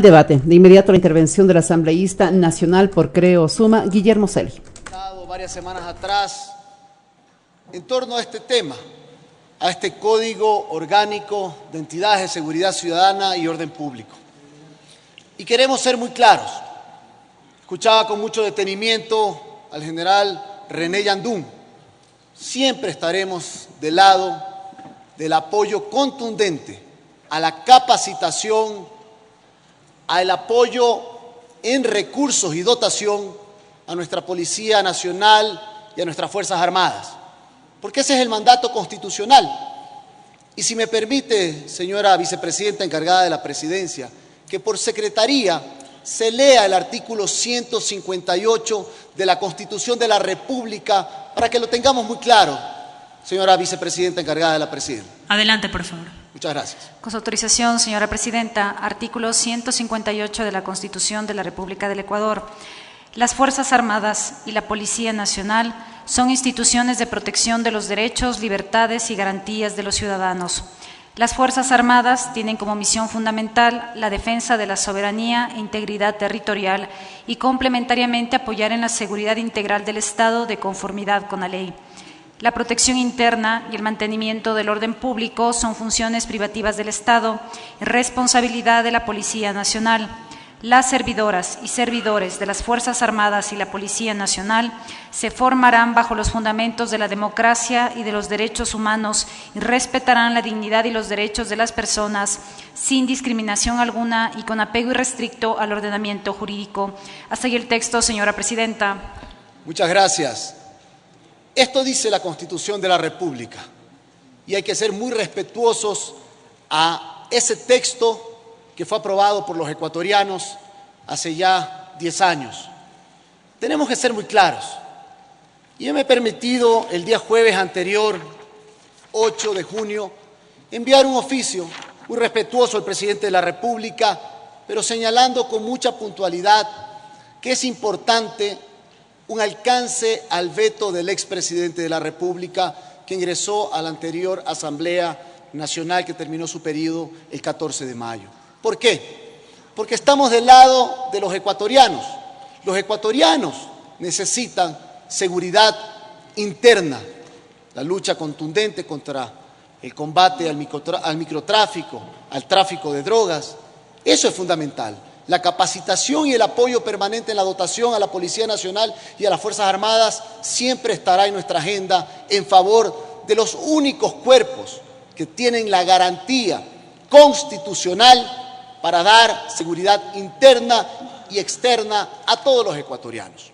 debate. De inmediato la intervención del asambleísta nacional por Creo Suma, Guillermo Celi. Varias semanas atrás, en torno a este tema, a este Código Orgánico de Entidades de Seguridad Ciudadana y Orden Público. Y queremos ser muy claros. Escuchaba con mucho detenimiento al general René Yandún. Siempre estaremos del lado del apoyo contundente a la capacitación, al apoyo en recursos y dotación a nuestra Policía Nacional y a nuestras Fuerzas Armadas, porque ese es el mandato constitucional. Y si me permite, señora vicepresidenta encargada de la presidencia, que por secretaría se lea el artículo 158 de la Constitución de la República para que lo tengamos muy claro, señora vicepresidenta encargada de la presidencia. Adelante, por favor. Muchas gracias. Con su autorización, señora presidenta, artículo 158 de la Constitución de la República del Ecuador. Las Fuerzas Armadas y la Policía Nacional son instituciones de protección de los derechos, libertades y garantías de los ciudadanos. Las Fuerzas Armadas tienen como misión fundamental la defensa de la soberanía e integridad territorial y complementariamente apoyar en la seguridad integral del Estado de conformidad con la ley. La protección interna y el mantenimiento del orden público son funciones privativas del Estado y responsabilidad de la Policía Nacional. Las servidoras y servidores de las Fuerzas Armadas y la Policía Nacional se formarán bajo los fundamentos de la democracia y de los derechos humanos y respetarán la dignidad y los derechos de las personas sin discriminación alguna y con apego irrestricto al ordenamiento jurídico. Hasta aquí el texto, señora presidenta. Muchas gracias. Esto dice la Constitución de la República y hay que ser muy respetuosos a ese texto que fue aprobado por los ecuatorianos hace ya 10 años. Tenemos que ser muy claros. Y me he permitido el día jueves anterior, 8 de junio, enviar un oficio muy respetuoso al presidente de la República, pero señalando con mucha puntualidad que es importante un alcance al veto del expresidente de la República que ingresó a la anterior Asamblea Nacional que terminó su periodo el 14 de mayo. ¿Por qué? Porque estamos del lado de los ecuatorianos. Los ecuatorianos necesitan seguridad interna, la lucha contundente contra el combate al microtráfico, al tráfico de drogas. Eso es fundamental. La capacitación y el apoyo permanente en la dotación a la Policía Nacional y a las Fuerzas Armadas siempre estará en nuestra agenda en favor de los únicos cuerpos que tienen la garantía constitucional para dar seguridad interna y externa a todos los ecuatorianos.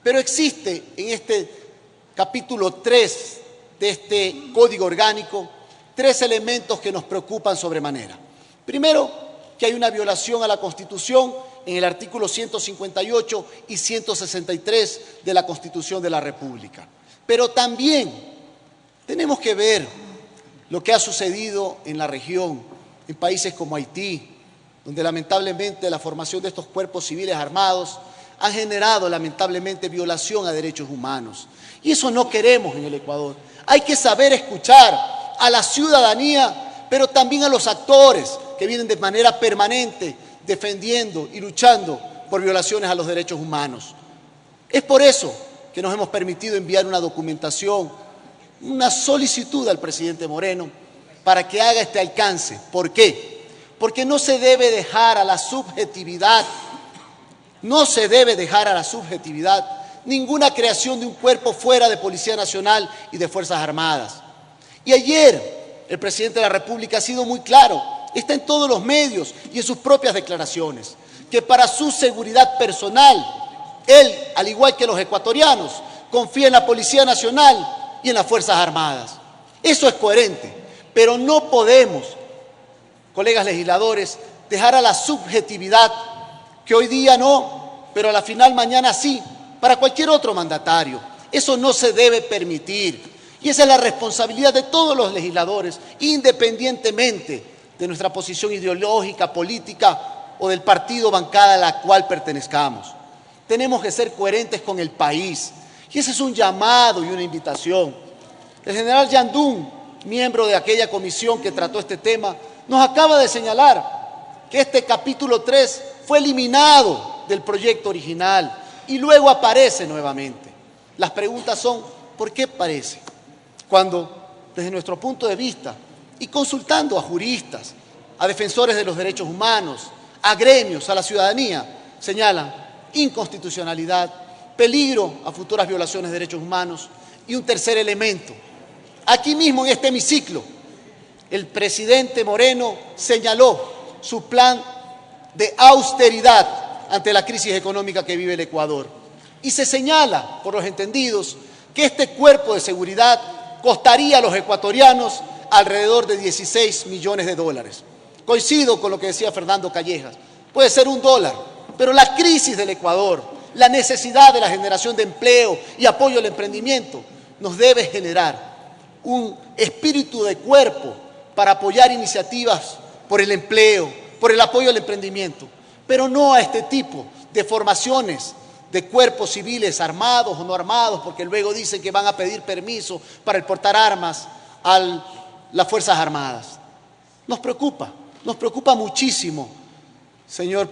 Pero existe en este capítulo 3 de este Código Orgánico 3 elementos que nos preocupan sobremanera. Primero, que hay una violación a la Constitución en el artículo 158 y 163 de la Constitución de la República. Pero también tenemos que ver lo que ha sucedido en la región, en países como Haití, donde lamentablemente la formación de estos cuerpos civiles armados ha generado lamentablemente violación a derechos humanos. Y eso no queremos en el Ecuador. Hay que saber escuchar a la ciudadanía, pero también a los actores que vienen de manera permanente defendiendo y luchando por violaciones a los derechos humanos. Es por eso que nos hemos permitido enviar una documentación, una solicitud al presidente Moreno para que haga este alcance. ¿Por qué? Porque no se debe dejar a la subjetividad, ninguna creación de un cuerpo fuera de Policía Nacional y de Fuerzas Armadas. Y ayer el presidente de la República ha sido muy claro, está en todos los medios y en sus propias declaraciones, que para su seguridad personal, él, al igual que los ecuatorianos, confía en la Policía Nacional y en las Fuerzas Armadas. Eso es coherente, pero no podemos, colegas legisladores, dejar a la subjetividad, que hoy día no, pero a la final mañana sí, para cualquier otro mandatario. Eso no se debe permitir. Y esa es la responsabilidad de todos los legisladores, independientemente de nuestra posición ideológica, política o del partido bancada a la cual pertenezcamos. Tenemos que ser coherentes con el país. Y ese es un llamado y una invitación. El general Yandún, miembro de aquella comisión que trató este tema, nos acaba de señalar que este capítulo 3 fue eliminado del proyecto original y luego aparece nuevamente. Las preguntas son, ¿por qué aparece? Cuando, desde nuestro punto de vista, y consultando a juristas, a defensores de los derechos humanos, a gremios, a la ciudadanía, señalan inconstitucionalidad, peligro a futuras violaciones de derechos humanos y un tercer elemento. Aquí mismo en este hemiciclo, el presidente Moreno señaló su plan de austeridad ante la crisis económica que vive el Ecuador. Y se señala, por los entendidos, que este cuerpo de seguridad costaría a los ecuatorianos alrededor de 16 millones de dólares. Coincido con lo que decía Fernando Callejas, puede ser $1, pero la crisis del Ecuador, la necesidad de la generación de empleo y apoyo al emprendimiento nos debe generar un espíritu de cuerpo para apoyar iniciativas por el empleo, por el apoyo al emprendimiento, pero no a este tipo de formaciones de cuerpos civiles armados o no armados, porque luego dicen que van a pedir permiso para el portar armas a las Fuerzas Armadas. Nos preocupa muchísimo, señor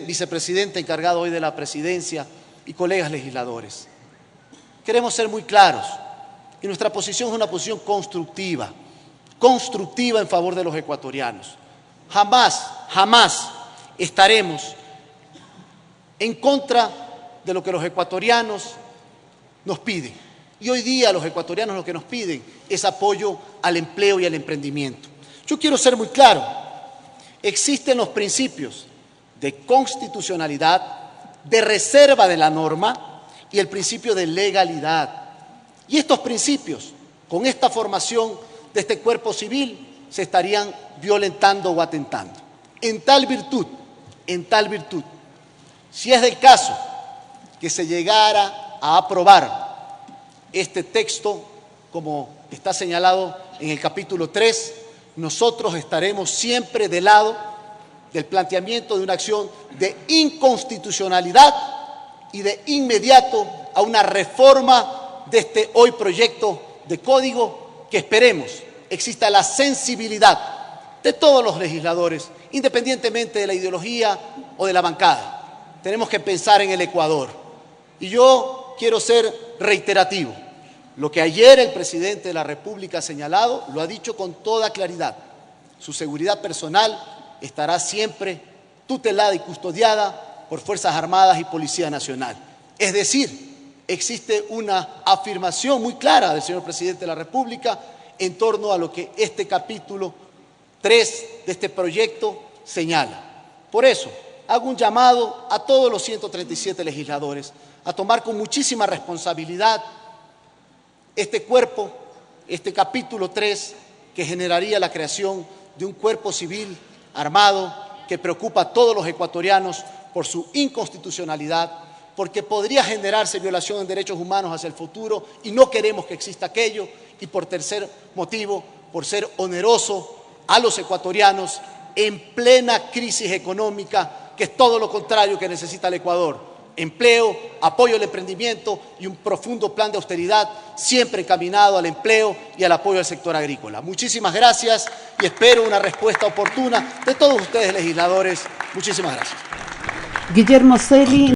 vicepresidente encargado hoy de la presidencia y colegas legisladores. Queremos ser muy claros y nuestra posición es una posición constructiva en favor de los ecuatorianos. Jamás estaremos en contra de lo que los ecuatorianos nos piden. Y hoy día los ecuatorianos lo que nos piden es apoyo al empleo y al emprendimiento. Yo quiero ser muy claro. Existen los principios de constitucionalidad, de reserva de la norma y el principio de legalidad. Y estos principios, con esta formación de este cuerpo civil, se estarían violentando o atentando. En tal virtud, si es del caso que se llegara a aprobar este texto, como está señalado en el capítulo 3, nosotros estaremos siempre del lado del planteamiento de una acción de inconstitucionalidad y de inmediato a una reforma de este hoy proyecto de código que esperemos exista la sensibilidad de todos los legisladores, independientemente de la ideología o de la bancada. Tenemos que pensar en el Ecuador. Y yo quiero ser reiterativo. Lo que ayer el presidente de la República ha señalado, lo ha dicho con toda claridad. Su seguridad personal estará siempre tutelada y custodiada por Fuerzas Armadas y Policía Nacional. Es decir, existe una afirmación muy clara del señor presidente de la República en torno a lo que este capítulo 3 de este proyecto señala. Por eso, hago un llamado a todos los 137 legisladores a tomar con muchísima responsabilidad este cuerpo, este capítulo 3, que generaría la creación de un cuerpo civil armado que preocupa a todos los ecuatorianos por su inconstitucionalidad, porque podría generarse violación de derechos humanos hacia el futuro y no queremos que exista aquello, y por tercer motivo, por ser oneroso a los ecuatorianos en plena crisis económica, que es todo lo contrario que necesita el Ecuador. Empleo, apoyo al emprendimiento y un profundo plan de austeridad siempre encaminado al empleo y al apoyo al sector agrícola. Muchísimas gracias y espero una respuesta oportuna de todos ustedes legisladores. Muchísimas gracias. Guillermo Celi.